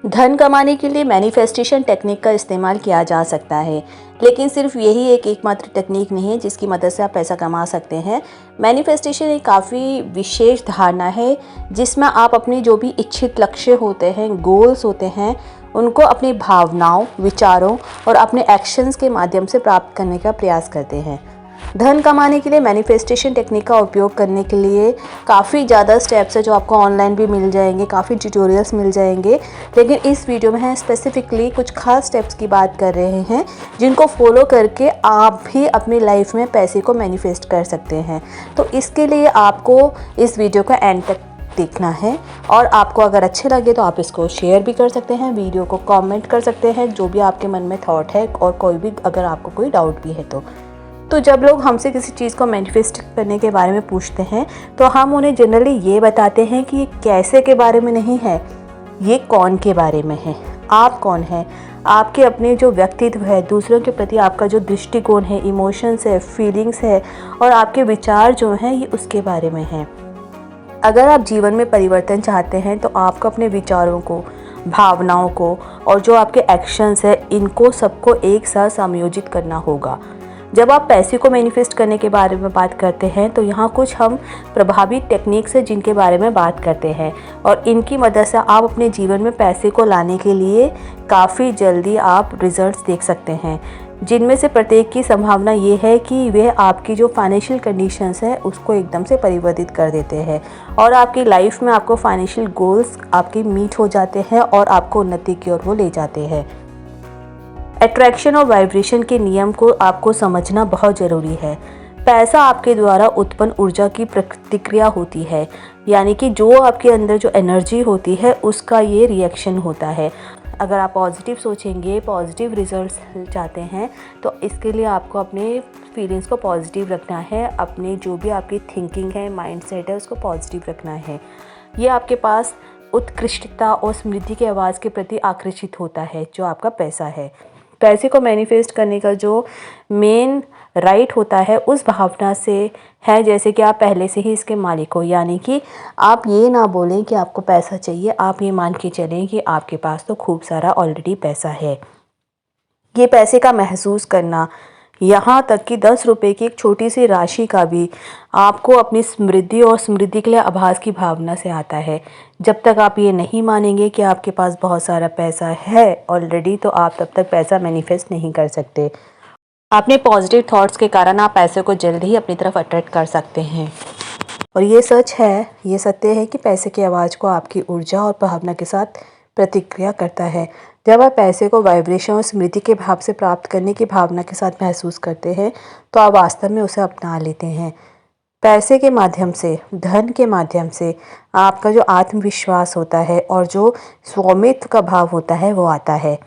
धन कमाने के लिए मैनिफेस्टेशन टेक्निक का इस्तेमाल किया जा सकता है, लेकिन सिर्फ यही एक एकमात्र टेक्निक नहीं है जिसकी मदद से आप पैसा कमा सकते हैं। मैनिफेस्टेशन एक काफ़ी विशेष धारणा है जिसमें आप अपनी जो भी इच्छित लक्ष्य होते हैं, गोल्स होते हैं, उनको अपनी भावनाओं, विचारों और अपने एक्शंस के माध्यम से प्राप्त करने का प्रयास करते हैं। धन कमाने के लिए मैनिफेस्टेशन टेक्निक का उपयोग करने के लिए काफ़ी ज़्यादा स्टेप्स है जो आपको ऑनलाइन भी मिल जाएंगे, काफ़ी ट्यूटोरियल्स मिल जाएंगे, लेकिन इस वीडियो में हम स्पेसिफिकली कुछ खास स्टेप्स की बात कर रहे हैं जिनको फॉलो करके आप भी अपनी लाइफ में पैसे को मैनिफेस्ट कर सकते हैं। तो इसके लिए आपको इस वीडियो का एंड तक देखना है और आपको अगर अच्छे लगे तो आप इसको शेयर भी कर सकते हैं, वीडियो को कमेंट कर सकते हैं जो भी आपके मन में थॉट है, और कोई भी अगर आपको कोई डाउट भी है तो जब लोग हमसे किसी चीज़ को मैनिफेस्ट करने के बारे में पूछते हैं तो हम उन्हें जनरली ये बताते हैं कि ये कैसे के बारे में नहीं है, ये कौन के बारे में है। आप कौन हैं, आपके अपने जो व्यक्तित्व है, दूसरों के प्रति आपका जो दृष्टिकोण है, इमोशंस है, फीलिंग्स है और आपके विचार जो हैं, ये उसके बारे में है। अगर आप जीवन में परिवर्तन चाहते हैं तो आपको अपने विचारों को, भावनाओं को और जो आपके एक्शंस है, इनको सबको एक साथ समायोजित करना होगा। जब आप पैसे को मैनिफेस्ट करने के बारे में बात करते हैं तो यहाँ कुछ हम प्रभावी टेक्निक्स हैं जिनके बारे में बात करते हैं और इनकी मदद से आप अपने जीवन में पैसे को लाने के लिए काफ़ी जल्दी आप रिजल्ट्स देख सकते हैं, जिनमें से प्रत्येक की संभावना ये है कि वह आपकी जो फाइनेंशियल कंडीशंस है उसको एकदम से परिवर्तित कर देते हैं और आपकी लाइफ में आपको फाइनेंशियल गोल्स आपके मीट हो जाते हैं और आपको उन्नति की ओर वो ले जाते हैं। अट्रैक्शन और वाइब्रेशन के नियम को आपको समझना बहुत ज़रूरी है। पैसा आपके द्वारा उत्पन्न ऊर्जा की प्रतिक्रिया होती है, यानी कि जो आपके अंदर जो एनर्जी होती है उसका ये रिएक्शन होता है। अगर आप पॉजिटिव सोचेंगे, पॉजिटिव रिजल्ट्स चाहते हैं तो इसके लिए आपको अपने फीलिंग्स को पॉजिटिव रखना है, अपने जो भी आपकी थिंकिंग है, माइंडसेट है, उसको पॉजिटिव रखना है। ये आपके पास उत्कृष्टता और समृद्धि की आवाज़ के प्रति आकर्षित होता है जो आपका पैसा है। पैसे को मैनिफेस्ट करने का जो मेन राइट होता है उस भावना से है जैसे कि आप पहले से ही इसके मालिक हो, यानी कि आप ये ना बोलें कि आपको पैसा चाहिए, आप ये मान के चलें कि आपके पास तो खूब सारा ऑलरेडी पैसा है। ये पैसे का महसूस करना, यहाँ तक कि 10 रुपये की एक छोटी सी राशि का भी आपको अपनी समृद्धि और समृद्धि के लिए आभास की भावना से आता है। जब तक आप ये नहीं मानेंगे कि आपके पास बहुत सारा पैसा है ऑलरेडी, तो आप तब तक पैसा मैनिफेस्ट नहीं कर सकते। अपने पॉजिटिव थॉट्स के कारण आप पैसे को जल्दी ही अपनी तरफ अट्रैक्ट कर सकते हैं और ये सच है, ये सत्य है कि पैसे की आवाज़ को आपकी ऊर्जा और भावना के साथ प्रतिक्रिया करता है। जब आप पैसे को वाइब्रेशन और स्मृति के भाव से प्राप्त करने की भावना के साथ महसूस करते हैं तो आप वास्तव में उसे अपना लेते हैं। पैसे के माध्यम से, धन के माध्यम से आपका जो आत्मविश्वास होता है और जो स्वामित्व का भाव होता है वो आता है।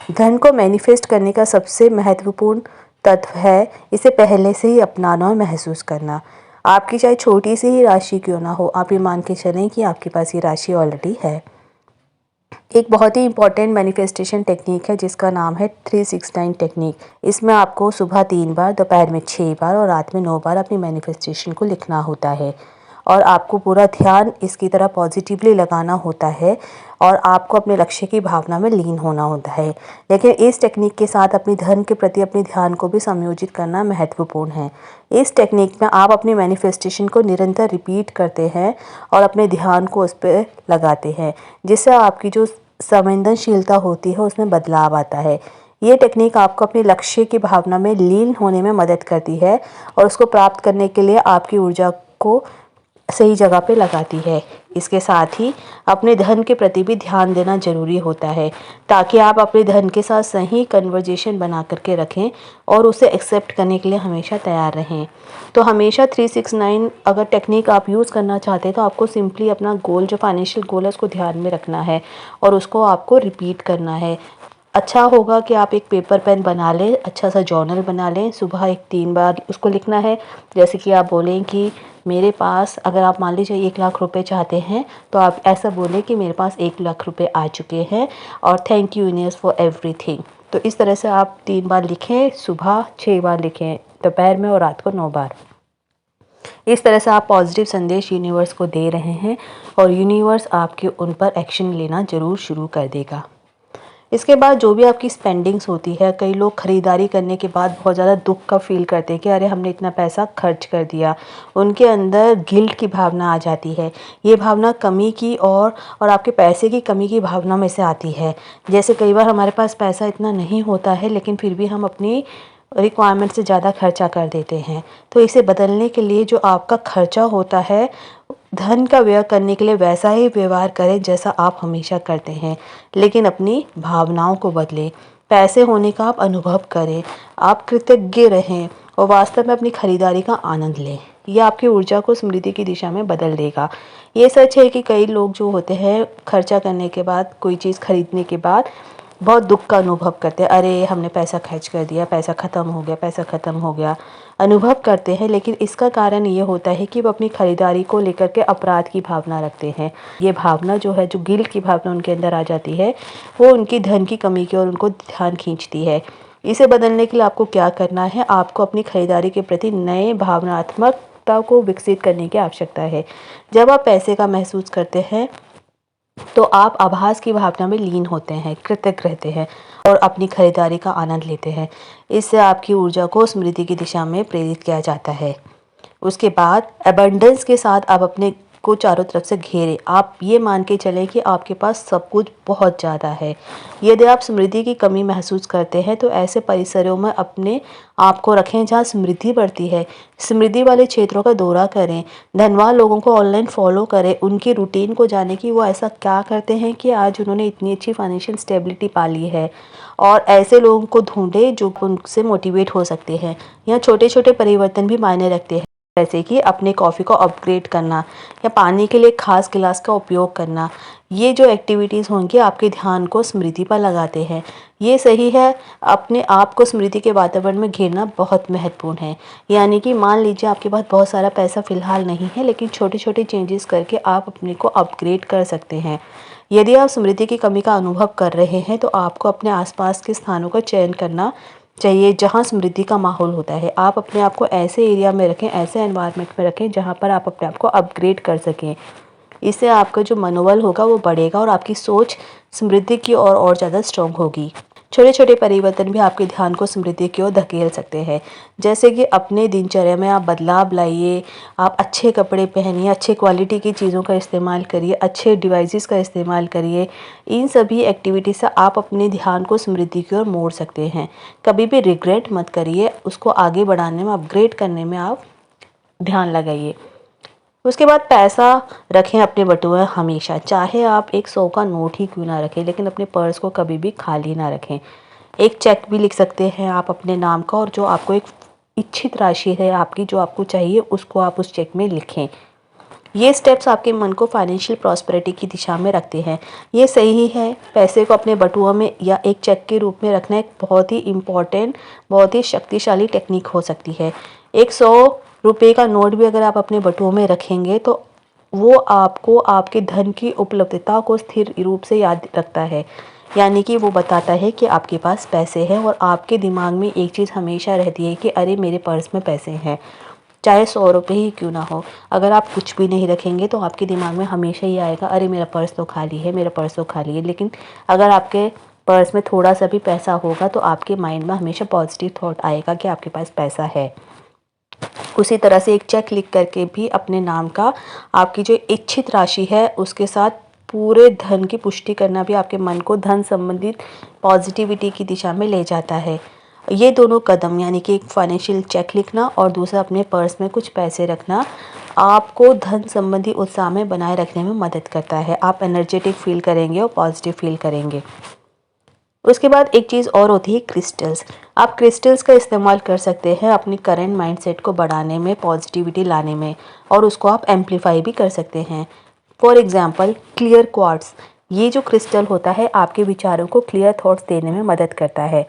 धन को मैनिफेस्ट करने का सबसे महत्वपूर्ण तत्व है इसे पहले से ही अपनाना और महसूस करना। आपकी चाहे छोटी सी ही राशि क्यों ना हो, आप ये मान के चलें कि आपके पास ये राशि ऑलरेडी है। एक बहुत ही इंपॉर्टेंट मैनिफेस्टेशन टेक्निक है जिसका नाम है 369 टेक्निक। इसमें आपको सुबह 3 बार, दोपहर में 6 बार और रात में 9 बार अपनी मैनिफेस्टेशन को लिखना होता है और आपको पूरा ध्यान इसकी तरह पॉजिटिवली लगाना होता है और आपको अपने लक्ष्य की भावना में लीन होना होता है। लेकिन इस टेक्निक के साथ अपनी धन के प्रति अपने ध्यान को भी समायोजित करना महत्वपूर्ण है। इस टेक्निक में आप अपनी मैनिफेस्टेशन को निरंतर रिपीट करते हैं और अपने ध्यान को उस पर लगाते हैं, जिससे आपकी जो संवेदनशीलता होती है उसमें बदलाव आता है। ये टेक्निक आपको अपने लक्ष्य की भावना में लीन होने में मदद करती है और उसको प्राप्त करने के लिए आपकी ऊर्जा को सही जगह पे लगाती है। इसके साथ ही अपने धन के प्रति भी ध्यान देना ज़रूरी होता है ताकि आप अपने धन के साथ सही कन्वर्जेशन बना करके रखें और उसे एक्सेप्ट करने के लिए हमेशा तैयार रहें। तो हमेशा 369 अगर टेक्निक आप यूज़ करना चाहते हैं तो आपको सिंपली अपना गोल, जो फाइनेंशियल गोल है, उसको ध्यान में रखना है और उसको आपको रिपीट करना है। अच्छा होगा कि आप एक पेपर पेन बना लें, अच्छा सा जर्नल बना लें, सुबह 3 बार उसको लिखना है। जैसे कि आप बोलें कि मेरे पास, अगर आप मान लीजिए 1 लाख रुपए चाहते हैं तो आप ऐसा बोलें कि मेरे पास 1 लाख रुपए आ चुके हैं और thank you universe for everything. तो इस तरह से आप 3 बार लिखें, सुबह 6 बार लिखें, दोपहर में और रात को 9 बार। इस तरह से आप पॉजिटिव संदेश यूनिवर्स को दे रहे हैं और यूनिवर्स आपके उन पर एक्शन लेना ज़रूर शुरू कर देगा। इसके बाद जो भी आपकी स्पेंडिंग्स होती है, कई लोग ख़रीदारी करने के बाद बहुत ज़्यादा दुख का फ़ील करते हैं कि अरे हमने इतना पैसा खर्च कर दिया। उनके अंदर गिल्ट की भावना आ जाती है। ये भावना कमी की और आपके पैसे की कमी की भावना में से आती है। जैसे कई बार हमारे पास पैसा इतना नहीं होता है, लेकिन फिर भी हम अपनी रिक्वायरमेंट से ज़्यादा खर्चा कर देते हैं। तो इसे बदलने के लिए जो आपका खर्चा होता है, धन का व्यय करने के लिए वैसा ही व्यवहार करें जैसा आप हमेशा करते हैं, लेकिन अपनी भावनाओं को बदलें। पैसे होने का आप अनुभव करें, आप कृतज्ञ रहें और वास्तव में अपनी खरीदारी का आनंद लें। ये आपकी ऊर्जा को समृद्धि की दिशा में बदल देगा। ये सच है कि कई लोग जो होते हैं, खर्चा करने के बाद, कोई चीज़ खरीदने के बाद बहुत दुःख का अनुभव करते हैं। अरे हमने पैसा खर्च कर दिया, पैसा ख़त्म हो गया, पैसा ख़त्म हो गया, अनुभव करते हैं। लेकिन इसका कारण ये होता है कि वो अपनी खरीदारी को लेकर के अपराध की भावना रखते हैं। ये भावना जो है, जो गिल्ट की भावना उनके अंदर आ जाती है, वो उनकी धन की कमी की ओर उनको ध्यान खींचती है। इसे बदलने के लिए आपको क्या करना है, आपको अपनी खरीदारी के प्रति नए भावनात्मकता को विकसित करने की आवश्यकता है। जब आप पैसे का महसूस करते हैं तो आप आभास की भावना में लीन होते हैं, कृतज्ञ रहते हैं और अपनी खरीदारी का आनंद लेते हैं। इससे आपकी ऊर्जा को समृद्धि की दिशा में प्रेरित किया जाता है। उसके बाद अबंडेंस के साथ आप अपने को चारों तरफ से घेरें। आप ये मान के चलें कि आपके पास सब कुछ बहुत ज़्यादा है। यदि आप समृद्धि की कमी महसूस करते हैं तो ऐसे परिसरों में अपने आप को रखें जहाँ समृद्धि बढ़ती है। समृद्धि वाले क्षेत्रों का दौरा करें, धनवान लोगों को ऑनलाइन फॉलो करें, उनकी रूटीन को जानें कि वो ऐसा क्या करते हैं कि आज उन्होंने इतनी अच्छी फाइनेंशियल स्टेबिलिटी पा ली है, और ऐसे लोगों को ढूंढें जो उनसे मोटिवेट हो सकते हैं। यहाँ छोटे छोटे परिवर्तन भी मायने रखते हैं, जैसे कि अपने कॉफ़ी को अपग्रेड करना या पानी के लिए खास गिलास का उपयोग करना। ये जो एक्टिविटीज़ होंगी आपके ध्यान को स्मृति पर लगाते हैं। ये सही है, अपने आप को स्मृति के वातावरण में घेरना बहुत महत्वपूर्ण है। यानी कि मान लीजिए आपके पास बहुत सारा पैसा फ़िलहाल नहीं है, लेकिन छोटे छोटे चेंजेस करके आप अपने को अपग्रेड कर सकते हैं। यदि आप स्मृति की कमी का अनुभव कर रहे हैं तो आपको अपने आसपास के स्थानों का चयन करना चाहिए जहाँ समृद्धि का माहौल होता है। आप अपने आप को ऐसे एरिया में रखें, ऐसे एनवायरनमेंट में रखें जहाँ पर आप अपने आप को अपग्रेड कर सकें। इससे आपका जो मनोबल होगा वो बढ़ेगा और आपकी सोच समृद्धि की ओर और ज़्यादा स्ट्रॉन्ग होगी। छोटे छोटे परिवर्तन भी आपके ध्यान को समृद्धि की ओर धकेल सकते हैं, जैसे कि अपने दिनचर्या में आप बदलाव लाइए, आप अच्छे कपड़े पहनिए, अच्छे क्वालिटी की चीज़ों का इस्तेमाल करिए, अच्छे डिवाइसेस का इस्तेमाल करिए। इन सभी एक्टिविटी से आप अपने ध्यान को समृद्धि की ओर मोड़ सकते हैं। कभी भी रिग्रेट मत करिए, उसको आगे बढ़ाने में, अपग्रेड करने में आप ध्यान लगाइए। उसके बाद पैसा रखें अपने बटुए में हमेशा, चाहे आप एक 100 का नोट ही क्यों ना रखें, लेकिन अपने पर्स को कभी भी खाली ना रखें। एक चेक भी लिख सकते हैं आप अपने नाम का, और जो आपको एक इच्छित राशि है आपकी जो आपको चाहिए उसको आप उस चेक में लिखें। ये स्टेप्स आपके मन को फाइनेंशियल प्रॉस्पेरिटी की दिशा में रखते हैं। ये सही है, पैसे को अपने बटुआ में या एक चेक के रूप में रखना एक बहुत ही इम्पॉर्टेंट, बहुत ही शक्तिशाली टेक्निक हो सकती है। एक 100 रुपये का नोट भी अगर आप अपने बटुओं में रखेंगे तो वो आपको आपके धन की उपलब्धता को स्थिर रूप से याद रखता है। यानी कि वो बताता है कि आपके पास पैसे हैं, और आपके दिमाग में एक चीज़ हमेशा रहती है कि अरे मेरे पर्स में पैसे हैं, चाहे 100 रुपये ही क्यों ना हो। अगर आप कुछ भी नहीं रखेंगे तो आपके दिमाग में हमेशा ये आएगा, अरे मेरा पर्स तो खाली है, मेरा पर्स तो खाली है। लेकिन अगर आपके पर्स में थोड़ा सा भी पैसा होगा तो आपके माइंड में हमेशा पॉजिटिव थॉट आएगा कि आपके पास पैसा है। उसी तरह से एक चेक लिख करके भी अपने नाम का, आपकी जो इच्छित राशि है उसके साथ पूरे धन की पुष्टि करना भी आपके मन को धन संबंधित पॉजिटिविटी की दिशा में ले जाता है। ये दोनों कदम, यानी कि एक फाइनेंशियल चेक लिखना और दूसरा अपने पर्स में कुछ पैसे रखना, आपको धन संबंधी उत्साह में बनाए रखने में मदद करता है। आप एनर्जेटिक फील करेंगे और पॉजिटिव फील करेंगे। उसके बाद एक चीज़ और होती है क्रिस्टल्स। आप क्रिस्टल्स का इस्तेमाल कर सकते हैं अपनी करंट माइंडसेट को बढ़ाने में, पॉजिटिविटी लाने में, और उसको आप एम्पलीफाई भी कर सकते हैं। फॉर एग्जांपल क्लियर क्वार्ट्स, ये जो क्रिस्टल होता है आपके विचारों को क्लियर थॉट्स देने में मदद करता है।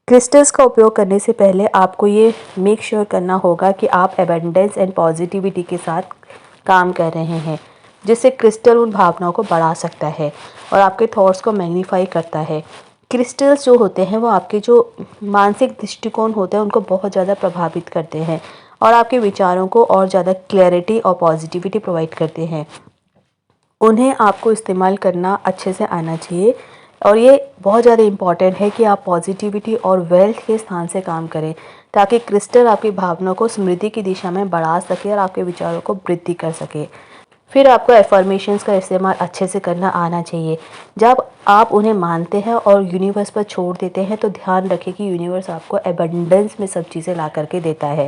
क्रिस्टल्स का उपयोग करने से पहले आपको ये मेक श्योर करना होगा कि आप एबंडेंस एंड पॉजिटिविटी के साथ काम कर रहे हैं, जिससे क्रिस्टल उन भावनाओं को बढ़ा सकता है और आपके थॉट्स को मैग्नीफाई करता है। क्रिस्टल्स जो होते हैं वो आपके जो मानसिक दृष्टिकोण होते हैं उनको बहुत ज़्यादा प्रभावित करते हैं और आपके विचारों को और ज़्यादा क्लैरिटी और पॉजिटिविटी प्रोवाइड करते हैं। उन्हें आपको इस्तेमाल करना अच्छे से आना चाहिए, और ये बहुत ज़्यादा इम्पॉर्टेंट है कि आप पॉजिटिविटी और वेल्थ के स्थान से काम करें, ताकि क्रिस्टल आपकी भावनाओं को समृद्धि की दिशा में बढ़ा सके और आपके विचारों को वृद्धि कर सके। फिर आपको एफर्मेशंस का इस्तेमाल अच्छे से करना आना चाहिए। जब आप उन्हें मानते हैं और यूनिवर्स पर छोड़ देते हैं, तो ध्यान रखें कि यूनिवर्स आपको एबंडेंस में सब चीज़ें ला करके देता है।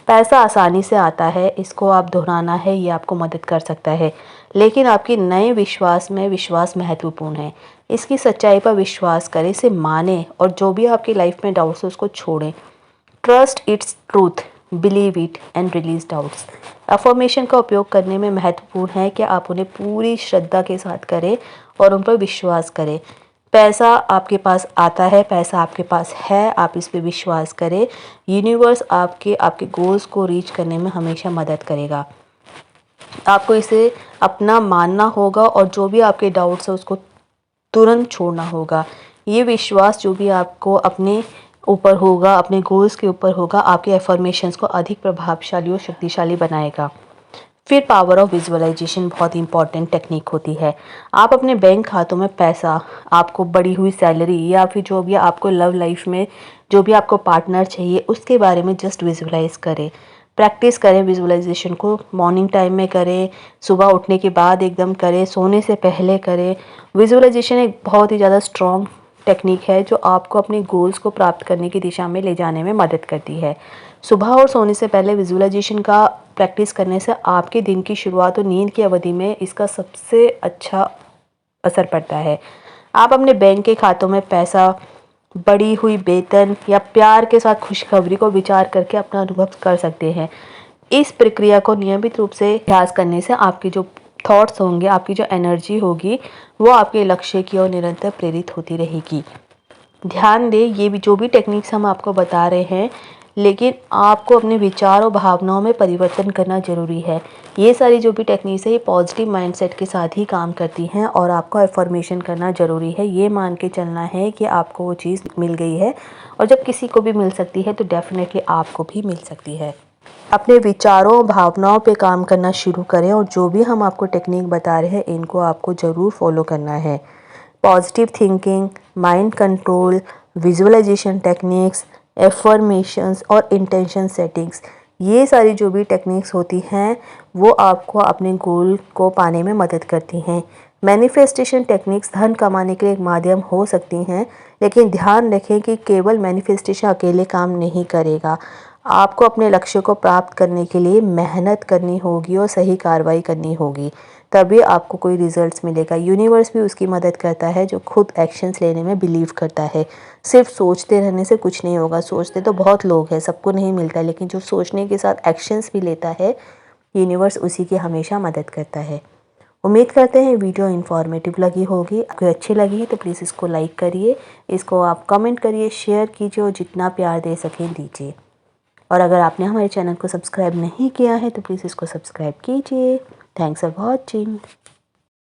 पैसा आसानी से आता है, इसको आप दोहराना है, ये आपको मदद कर सकता है। लेकिन आपकी नए विश्वास में विश्वास महत्वपूर्ण है। इसकी सच्चाई पर विश्वास करें, इसे मानें और जो भी आपकी लाइफ में डाउट्स है उसको छोड़ें। Trust its truth, believe it and release doubts. Affirmation का उपयोग करने में महत्वपूर्ण है कि आप उन्हें पूरी श्रद्धा के साथ करें और उन पर विश्वास करें। पैसा आपके पास आता है, पैसा आपके पास है, आप इस पे विश्वास करें। यूनिवर्स आपके गोल्स को रीच करने में हमेशा मदद करेगा। आपको इसे अपना मानना होगा और जो भी आपके डाउट्स है उसको तुरंत छोड़ना होगा। ये विश्वास जो भी आपको अपने ऊपर होगा, अपने गोल्स के ऊपर होगा, आपके एफर्मेशंस को अधिक प्रभावशाली और शक्तिशाली बनाएगा। फिर पावर ऑफ विजुअलाइजेशन बहुत इंपॉर्टेंट टेक्निक होती है। आप अपने बैंक खातों में पैसा, आपको बढ़ी हुई सैलरी या फिर जो भी आपको लव लाइफ में जो भी आपको पार्टनर चाहिए उसके बारे में जस्ट विजुअलाइज करें। प्रैक्टिस करें विजुअलाइजेशन को, मॉर्निंग टाइम में करें, सुबह उठने के बाद एकदम करें, सोने से पहले करें। विजुअलाइजेशन एक बहुत ही ज़्यादा स्ट्रॉन्ग टेक्निक है जो आपको अपने गोल्स को प्राप्त करने की दिशा में ले जाने में मदद करती है। सुबह और सोने से पहले विजुअलाइजेशन का प्रैक्टिस करने से आपके दिन की शुरुआत और नींद की अवधि में इसका सबसे अच्छा असर पड़ता है। आप अपने बैंक के खातों में पैसा, बढ़ी हुई वेतन या प्यार के साथ खुशखबरी को विचार करके अपना अनुभव कर सकते हैं। इस प्रक्रिया को नियमित रूप से अभ्यास करने से आपके जो थॉट्स होंगे, आपकी जो एनर्जी होगी, वो आपके लक्ष्य की ओर निरंतर प्रेरित होती रहेगी। ध्यान दें, ये भी जो भी टेक्निक्स हम आपको बता रहे हैं, लेकिन आपको अपने विचार और भावनाओं में परिवर्तन करना ज़रूरी है। ये सारी जो भी टेक्निक्स है ये पॉजिटिव माइंडसेट के साथ ही काम करती हैं और आपको एफर्मेशन करना ज़रूरी है। ये मान के चलना है कि आपको वो चीज़ मिल गई है, और जब किसी को भी मिल सकती है तो डेफिनेटली आपको भी मिल सकती है। अपने विचारों भावनाओं पे काम करना शुरू करें और जो भी हम आपको टेक्निक बता रहे हैं इनको आपको ज़रूर फॉलो करना है। Positive thinking, mind control, visualisation techniques, affirmations और इंटेंशन सेटिंग्स, ये सारी जो भी टेक्निक्स होती हैं वो आपको अपने गोल को पाने में मदद करती हैं। मैनिफेस्टेशन टेक्निक्स धन कमाने के लिए एक माध्यम हो सकती हैं, लेकिन ध्यान रखें कि केवल मैनिफेस्टेशन अकेले काम नहीं करेगा। आपको अपने लक्ष्य को प्राप्त करने के लिए मेहनत करनी होगी और सही कार्रवाई करनी होगी, तभी आपको कोई रिजल्ट्स मिलेगा। यूनिवर्स भी उसकी मदद करता है जो खुद एक्शंस लेने में बिलीव करता है। सिर्फ सोचते रहने से कुछ नहीं होगा। सोचते तो बहुत लोग हैं, सबको नहीं मिलता, लेकिन जो सोचने के साथ एक्शंस भी लेता है, यूनिवर्स उसी की हमेशा मदद करता है। उम्मीद करते हैं वीडियो इन्फॉर्मेटिव लगी होगी। आपको अच्छी लगी है तो प्लीज़ इसको लाइक करिए, इसको आप कमेंट करिए, शेयर कीजिए और जितना प्यार दे सकें दीजिए। और अगर आपने हमारे चैनल को सब्सक्राइब नहीं किया है तो प्लीज़ इसको सब्सक्राइब कीजिए। Thanks for watching.